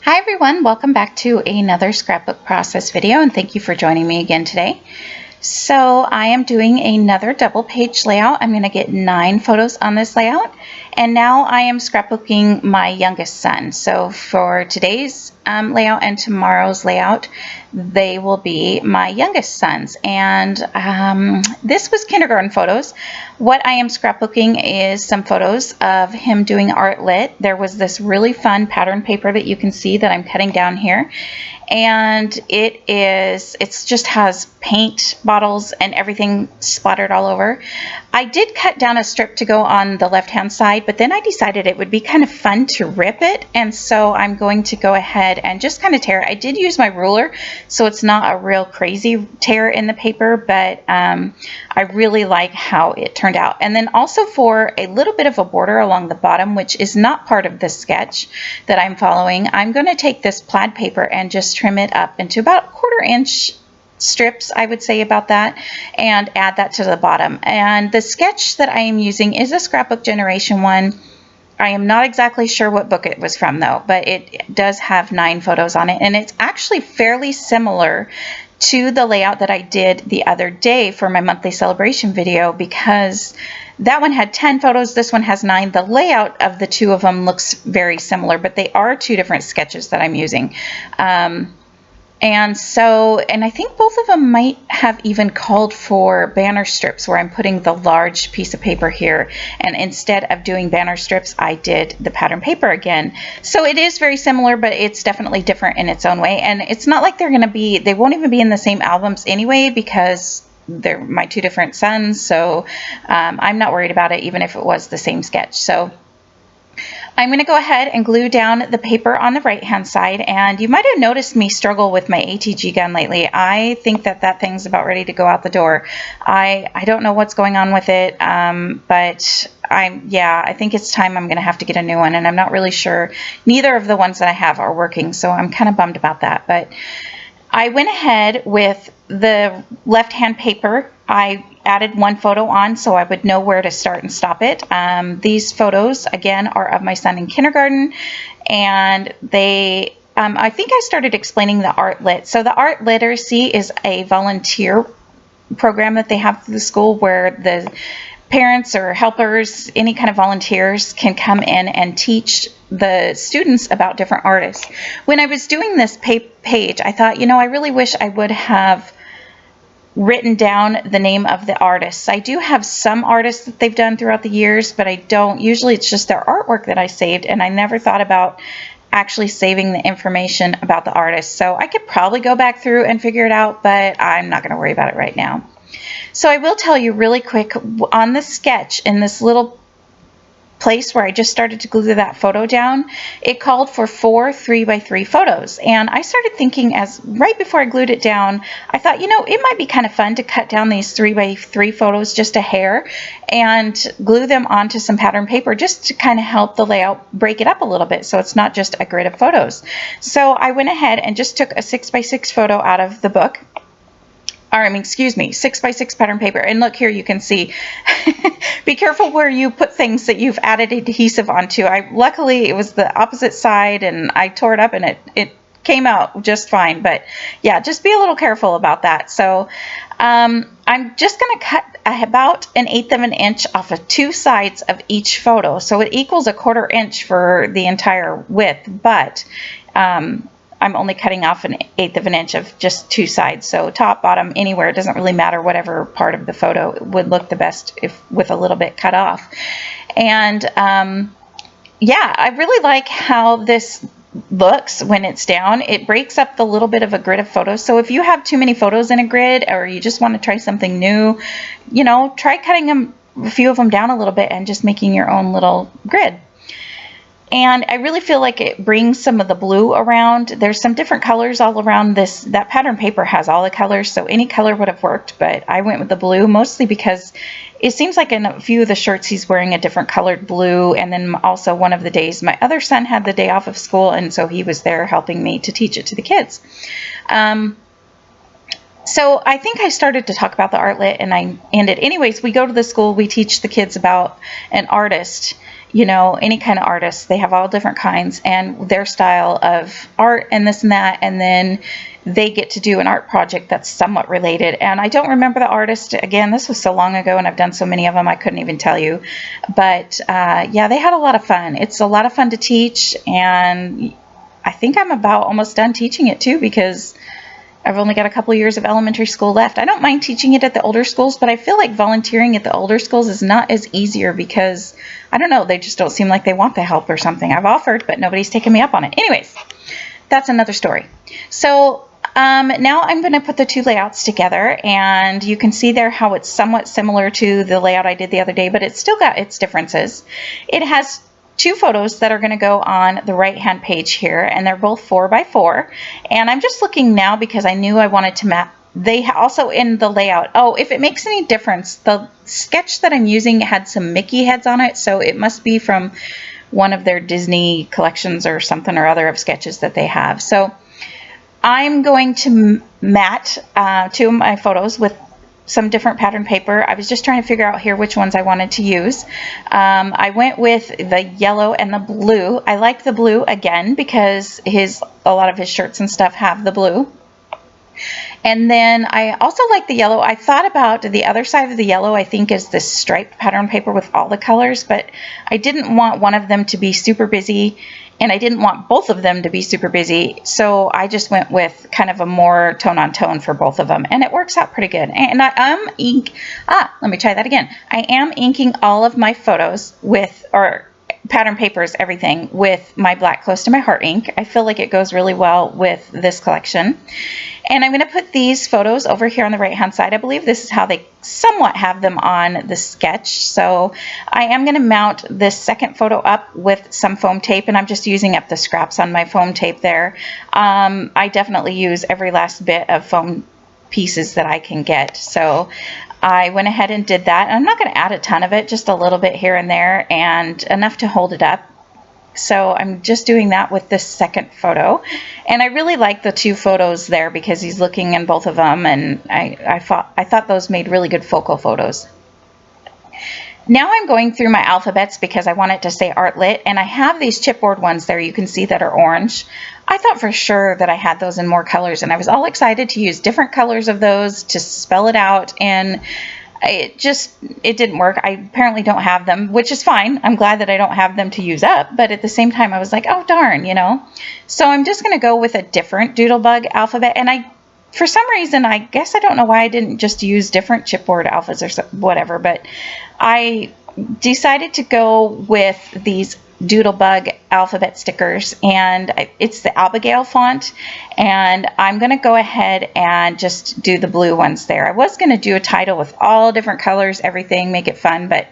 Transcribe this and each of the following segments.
Hi everyone, welcome back to another scrapbook process video, and thank you for joining me again today. So I am doing another double page layout. I'm going to get 9 photos on this layout, and now I am scrapbooking my youngest son. So for today's layout and tomorrow's layout, they will be my youngest sons, and this was kindergarten photos. What I am scrapbooking is some photos of him doing art lit. There was this really fun pattern paper that you can see that I'm cutting down here, and it just has paint bottles and everything splattered all over. I did cut down a strip to go on the left hand side, but then I decided it would be kind of fun to rip it, and so I'm going to go ahead and just kind of tear it. I did use my ruler, so it's not a real crazy tear in the paper, but I really like how it turned out. And then also for a little bit of a border along the bottom, which is not part of the sketch that I'm following, I'm going to take this plaid paper and just trim it up into about 1/4 inch strips, I would say, about that, and add that to the bottom. And the sketch that I am using is a Scrapbook Generation one. I am not exactly sure what book it was from though, but it does have 9 photos on it, and it's actually fairly similar to the layout that I did the other day for my monthly celebration video, because that one had 10 photos, this one has 9. The layout of the two of them looks very similar, but they are 2 different sketches that I'm using. And I think both of them might have even called for banner strips, where I'm putting the large piece of paper here, and instead of doing banner strips, I did the pattern paper again. So it is very similar, but it's definitely different in its own way. And it's not like they won't even be in the same albums anyway, because they're my 2 different sons. So I'm not worried about it, even if it was the same sketch. So I'm going to go ahead and glue down the paper on the right hand side, and you might have noticed me struggle with my ATG gun lately. I think that thing's about ready to go out the door. I don't know what's going on with it, but I think it's time I'm going to have to get a new one, and I'm not really sure. Neither of the ones that I have are working, so I'm kind of bummed about that. But I went ahead with the left-hand paper. I added 1 photo on so I would know where to start and stop it. These photos, again, are of my son in kindergarten, and I think I started explaining the Art Lit. So the Art Literacy is a volunteer program that they have through the school, where the parents or helpers, any kind of volunteers, can come in and teach the students about different artists. When I was doing this page, I thought, I really wish I would have written down the name of the artists. I do have some artists that they've done throughout the years, but I don't. Usually it's just their artwork that I saved, and I never thought about actually saving the information about the artist. So I could probably go back through and figure it out, but I'm not going to worry about it right now. So I will tell you really quick, on the sketch, in this little place where I just started to glue that photo down, it called for 4 3x3 photos. And I started thinking, right before I glued it down, I thought, it might be kind of fun to cut down these 3x3 photos just a hair and glue them onto some pattern paper, just to kind of help the layout break it up a little bit, so it's not just a grid of photos. So I went ahead and just took a 6x6 photo out of the book. 6x6 pattern paper. And look here, you can see, be careful where you put things that you've added adhesive onto. Luckily, it was the opposite side, and I tore it up, and it came out just fine. But yeah, just be a little careful about that. So I'm just going to cut about 1/8 of an inch off of 2 sides of each photo. So it equals 1/4 inch for the entire width, but I'm only cutting off 1/8 of an inch of just 2 sides. So top, bottom, anywhere, it doesn't really matter. Whatever part of the photo would look the best with a little bit cut off. And yeah, I really like how this looks when it's down. It breaks up the little bit of a grid of photos. So if you have too many photos in a grid, or you just want to try something new, try cutting a few of them down a little bit and just making your own little grid. And I really feel like it brings some of the blue around. There's some different colors all around this. That pattern paper has all the colors, so any color would have worked, but I went with the blue, mostly because it seems like in a few of the shirts he's wearing a different colored blue. And then also one of the days my other son had the day off of school, and so he was there helping me to teach it to the kids. So I think I started to talk about the Art Lit, and I ended. Anyways, we go to the school, we teach the kids about an artist you know, any kind of artist. They have all different kinds and their style of art and this and that, and then they get to do an art project that's somewhat related. And I don't remember the artist. Again, this was so long ago and I've done so many of them I couldn't even tell you. But yeah, they had a lot of fun. It's a lot of fun to teach, and I think I'm about almost done teaching it too, because I've only got a couple years of elementary school left. I don't mind teaching it at the older schools, but I feel like volunteering at the older schools is not as easier because, I don't know, they just don't seem like they want the help or something. I've offered, but nobody's taken me up on it. Anyways, that's another story. So now I'm going to put the two layouts together, and you can see there how it's somewhat similar to the layout I did the other day, but it's still got its differences. It has two photos that are going to go on the right hand page here, and they're both 4x4, and I'm just looking now because I knew I wanted to map. They also in the layout, oh, if it makes any difference, the sketch that I'm using had some Mickey heads on it, so it must be from one of their Disney collections or something or other of sketches that they have. So I'm going to mat two of my photos with some different pattern paper. I was just trying to figure out here which ones I wanted to use. I went with the yellow and the blue. I like the blue again because a lot of his shirts and stuff have the blue. And then I also like the yellow. I thought about the other side of the yellow, I think, is this striped pattern paper with all the colors, but I didn't want one of them to be super busy, and I didn't want both of them to be super busy, so I just went with kind of a more tone on tone for both of them, and it works out pretty good. And I am let me try that again. I am inking all of my photos with, or pattern papers, everything, with my black Close to My Heart ink. I feel like it goes really well with this collection. And I'm going to put these photos over here on the right hand side. I believe this is how they somewhat have them on the sketch. So I am going to mount this second photo up with some foam tape, and I'm just using up the scraps on my foam tape there. I definitely use every last bit of foam pieces that I can get. So I went ahead and did that. I'm not going to add a ton of it, just a little bit here and there, and enough to hold it up. So I'm just doing that with this second photo. And I really like the two photos there because he's looking in both of them, and I thought those made really good focal photos. Now I'm going through my alphabets because I want it to say Art Lit, and I have these chipboard ones there you can see that are orange. I thought for sure that I had those in more colors, and I was all excited to use different colors of those to spell it out, and it didn't work. I apparently don't have them, which is fine. I'm glad that I don't have them to use up, but at the same time I was like, oh darn, you know. So I'm just going to go with a different Doodlebug alphabet, and for some reason, I guess I don't know why I didn't just use different chipboard alphas or whatever, but I decided to go with these Doodlebug alphabet stickers, and it's the Abigail font, and I'm going to go ahead and just do the blue ones there. I was going to do a title with all different colors, everything, make it fun, but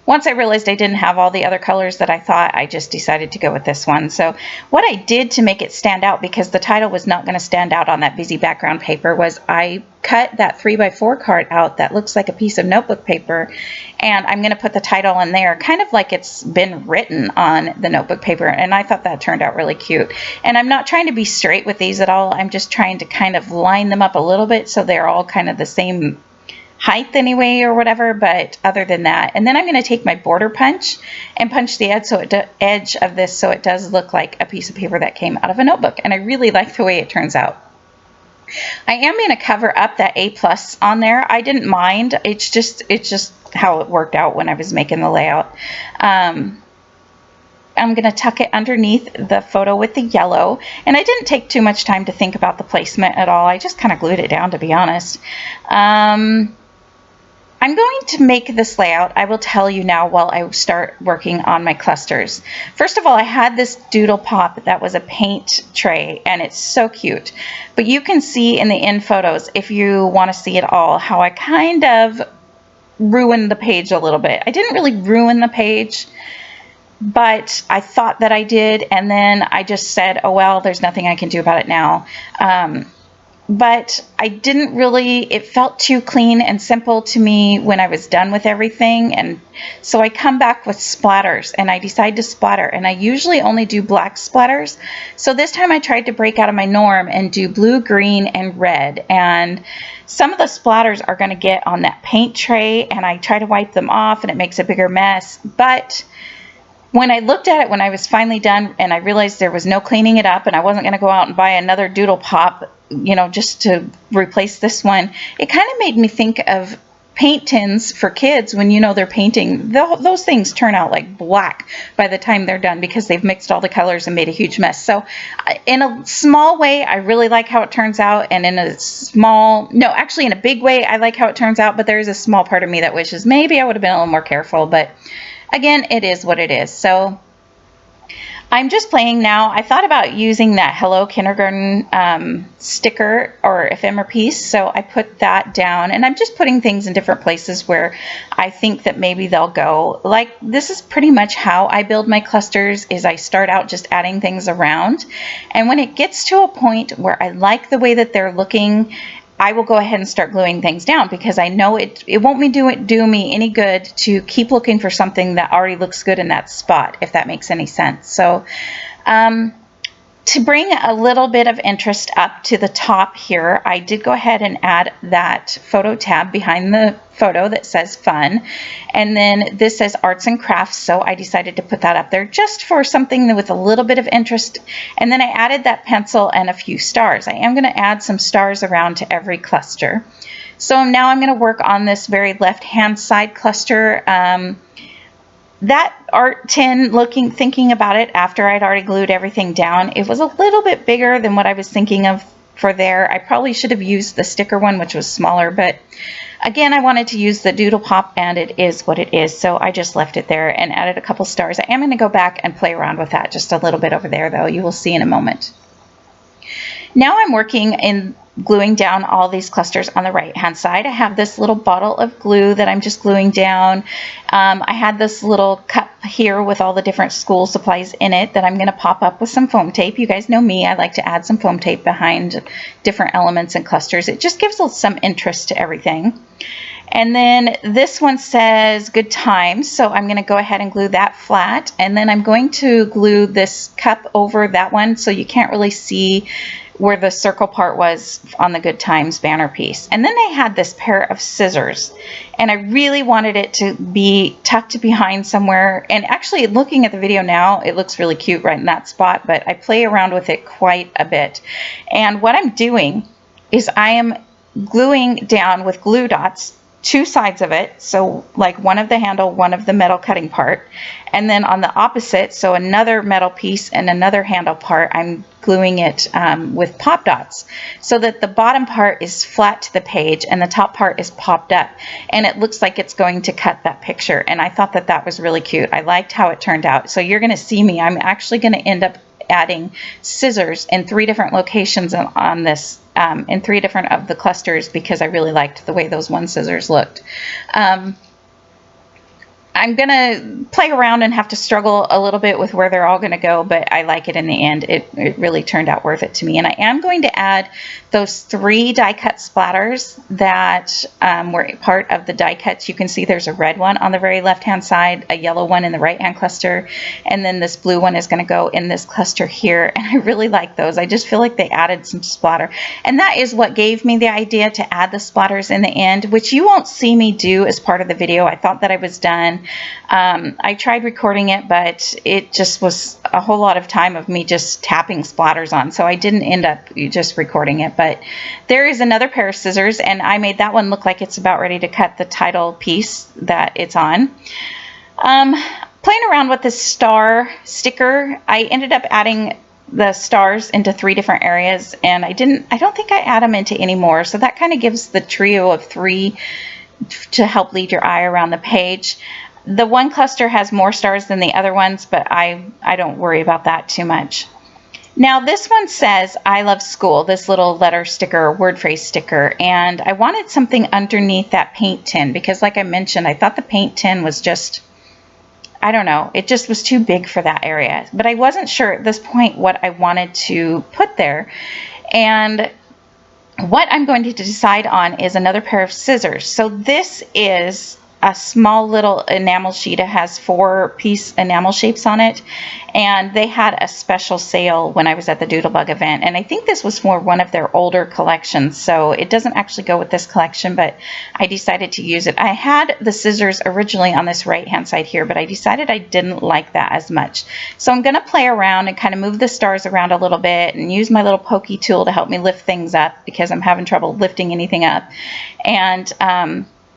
once I realized I didn't have all the other colors that I thought, I just decided to go with this one. So what I did to make it stand out, because the title was not going to stand out on that busy background paper, was I cut that 3x4 card out that looks like a piece of notebook paper, and I'm going to put the title in there, kind of like it's been written on the notebook paper, and I thought that turned out really cute. And I'm not trying to be straight with these at all. I'm just trying to kind of line them up a little bit so they're all kind of the same height anyway or whatever, but other than that. And then I'm going to take my border punch and punch the edge of this so it does look like a piece of paper that came out of a notebook, and I really like the way it turns out. I am going to cover up that A+ on there. I didn't mind. It's just how it worked out when I was making the layout. I'm going to tuck it underneath the photo with the yellow, and I didn't take too much time to think about the placement at all. I just kind of glued it down, to be honest. I'm going to make this layout. I will tell you now while I start working on my clusters. First of all, I had this Doodle Pop that was a paint tray, and it's so cute. But you can see in the end photos, if you want to see it all, how I kind of ruined the page a little bit. I didn't really ruin the page, but I thought that I did, and then I just said, oh well, there's nothing I can do about it now. But I didn't really, it felt too clean and simple to me when I was done with everything, and so I come back with splatters, and I decide to splatter, and I usually only do black splatters. So this time I tried to break out of my norm and do blue, green, and red, and some of the splatters are going to get on that paint tray, and I try to wipe them off and it makes a bigger mess, but when I looked at it when I was finally done and I realized there was no cleaning it up and I wasn't going to go out and buy another doodle pop, you know, just to replace this one, it kind of made me think of paint tins for kids when, you know, they're painting. Those things turn out like black by the time they're done because they've mixed all the colors and made a huge mess. So in a small way, I really like how it turns out, and in a small, no, actually in a big way, I like how it turns out, but there is a small part of me that wishes maybe I would have been a little more careful, but again, it is what it is. So I'm just playing now. I thought about using that Hello Kindergarten sticker or ephemera piece, so I put that down, and I'm just putting things in different places where I think that maybe they'll go. Like, this is pretty much how I build my clusters, is I start out just adding things around, and when it gets to a point where I like the way that they're looking, I will go ahead and start gluing things down, because I know it won't do me any good to keep looking for something that already looks good in that spot, if that makes any sense. So to bring a little bit of interest up to the top here, I did go ahead and add that photo tab behind the photo that says fun, and then this says arts and crafts, so I decided to put that up there just for something with a little bit of interest. And then I added that pencil and a few stars. I am going to add some stars around to every cluster. So now I'm going to work on this very left hand side cluster. That art tin, thinking about it after I'd already glued everything down, it was a little bit bigger than what I was thinking of for there. I probably should have used the sticker one, which was smaller, but again, I wanted to use the doodle pop, and it is what it is, so I just left it there and added a couple stars. I am going to go back and play around with that just a little bit over there, though. You will see in a moment. Now I'm working in gluing down all these clusters on the right hand side. I have this little bottle of glue that I'm just gluing down. I had this little cup here with all the different school supplies in it that I'm going to pop up with some foam tape. You guys know me, I like to add some foam tape behind different elements and clusters. It just gives some interest to everything. And then this one says good times, so I'm going to go ahead and glue that flat, and then I'm going to glue this cup over that one so you can't really see where the circle part was on the good times banner piece. And then I had this pair of scissors, and I really wanted it to be tucked behind somewhere, and actually looking at the video now, it looks really cute right in that spot, but I play around with it quite a bit. And what I'm doing is I am gluing down with glue dots two sides of it, so like one of the handle, one of the metal cutting part, and then on the opposite, so another metal piece and another handle part, I'm gluing it with pop dots so that the bottom part is flat to the page and the top part is popped up, and it looks like it's going to cut that picture. And I thought that that was really cute. I liked how it turned out. So you're going to see me, I'm actually going to end up adding scissors in 3 different locations on this, in 3 different of the clusters, because I really liked the way those one scissors looked. I'm going to play around and have to struggle a little bit with where they're all going to go, but I like it in the end. It really turned out worth it to me. And I am going to add those 3 die cut splatters that were part of the die cuts. You can see there's a red one on the very left-hand side, a yellow one in the right-hand cluster, and then this blue one is going to go in this cluster here. And I really like those. I just feel like they added some splatter. And that is what gave me the idea to add the splatters in the end, which you won't see me do as part of the video. I thought that I was done. I tried recording it, but it just was a whole lot of time of me just tapping splatters on, so I didn't end up just recording it. But there is another pair of scissors, and I made that one look like it's about ready to cut the title piece that it's on. Playing around with this star sticker, I ended up adding the stars into 3 different areas, and I don't think I add them into any more, so that kind of gives the trio of 3 to help lead your eye around the page. The one cluster has more stars than the other ones, but I don't worry about that too much. Now this one says I love school, this little letter sticker, word phrase sticker, and I wanted something underneath that paint tin because, like I mentioned, I thought the paint tin was just, I don't know, it just was too big for that area. But I wasn't sure at this point what I wanted to put there. And what I'm going to decide on is another pair of scissors. So this is a small little enamel sheet. It has 4-piece enamel shapes on it, and they had a special sale when I was at the Doodlebug event, and I think this was for one of their older collections, so it doesn't actually go with this collection, but I decided to use it. I had the scissors originally on this right hand side here, but I decided I didn't like that as much, so I'm going to play around and kind of move the stars around a little bit and use my little pokey tool to help me lift things up because I'm having trouble lifting anything up. And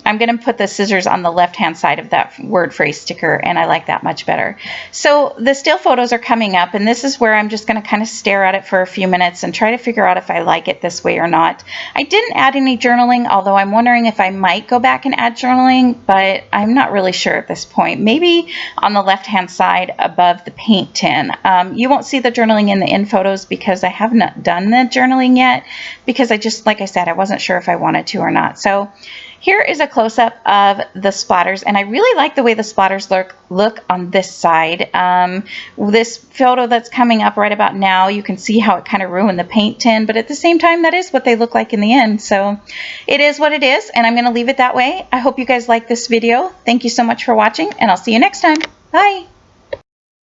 I'm going to put the scissors on the left-hand side of that word phrase sticker, and I like that much better. So the still photos are coming up, and this is where I'm just going to kind of stare at it for a few minutes and try to figure out if I like it this way or not. I didn't add any journaling, although I'm wondering if I might go back and add journaling, but I'm not really sure at this point. Maybe on the left-hand side above the paint tin. You won't see the journaling in the in photos because I have not done the journaling yet, because I just, like I said, I wasn't sure if I wanted to or not. So here is a close-up of the splatters, and I really like the way the splatters look on this side. This photo that's coming up right about now, you can see how it kind of ruined the paint tin, but at the same time, that is what they look like in the end. So it is what it is, and I'm going to leave it that way. I hope you guys like this video. Thank you so much for watching, and I'll see you next time. Bye!